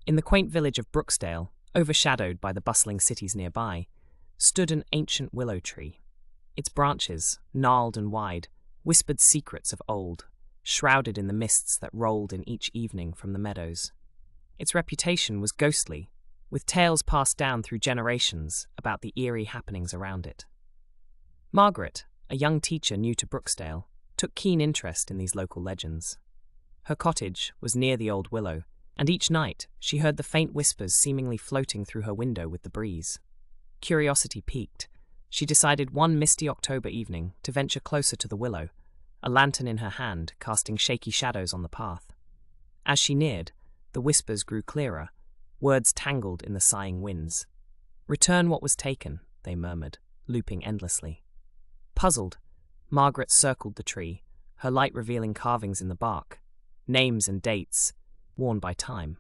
In the quaint village of Brooksdale, overshadowed by the bustling cities nearby, stood an ancient willow tree. Its branches, gnarled and wide, whispered secrets of old, shrouded in the mists that rolled in each evening from the meadows. Its reputation was ghostly, with tales passed down through generations about the eerie happenings around it. Margaret, a young teacher new to Brooksdale, took keen interest in these local legends. Her cottage was near the old willow, and each night she heard the faint whispers seemingly floating through her window with the breeze. Curiosity piqued. She decided one misty October evening to venture closer to the willow, a lantern in her hand casting shaky shadows on the path. As she neared, the whispers grew clearer, words tangled in the sighing winds. "Return what was taken," they murmured, looping endlessly. Puzzled, Margaret circled the tree, her light revealing carvings in the bark, names and dates, worn by time.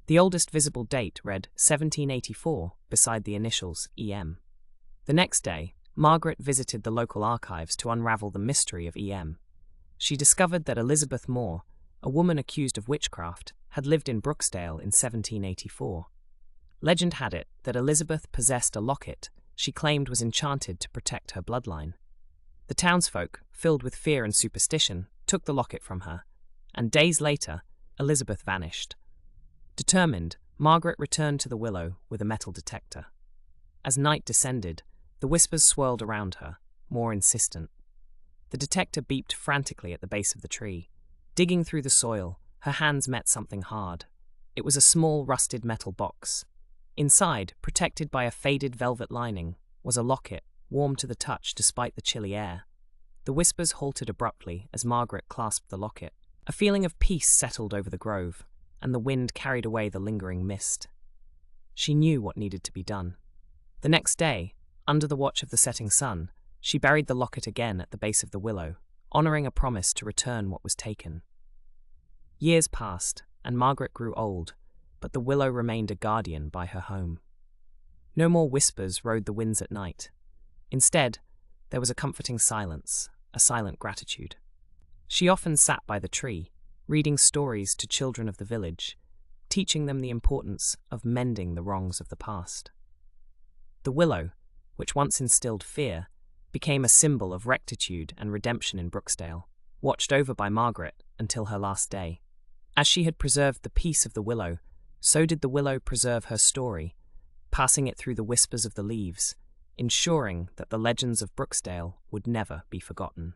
The oldest visible date read 1784 beside the initials EM. The next day, Margaret visited the local archives to unravel the mystery of EM. She discovered that Elizabeth Moore, a woman accused of witchcraft, had lived in Brooksdale in 1784. Legend had it that Elizabeth possessed a locket she claimed was enchanted to protect her bloodline. The townsfolk, filled with fear and superstition, took the locket from her, and days later, Elizabeth vanished. Determined, Margaret returned to the willow with a metal detector. As night descended, the whispers swirled around her, more insistent. The detector beeped frantically at the base of the tree. Digging through the soil, her hands met something hard. It was a small, rusted metal box. Inside, protected by a faded velvet lining, was a locket, warm to the touch despite the chilly air. The whispers halted abruptly as Margaret clasped the locket. A feeling of peace settled over the grove, and the wind carried away the lingering mist. She knew what needed to be done. The next day, under the watch of the setting sun, she buried the locket again at the base of the willow, honoring a promise to return what was taken. Years passed, and Margaret grew old, but the willow remained a guardian by her home. No more whispers rode the winds at night. Instead, there was a comforting silence, a silent gratitude. She often sat by the tree, reading stories to children of the village, teaching them the importance of mending the wrongs of the past. The willow, which once instilled fear, became a symbol of rectitude and redemption in Brooksdale, watched over by Margaret until her last day. As she had preserved the peace of the willow, so did the willow preserve her story, passing it through the whispers of the leaves, ensuring that the legends of Brooksdale would never be forgotten.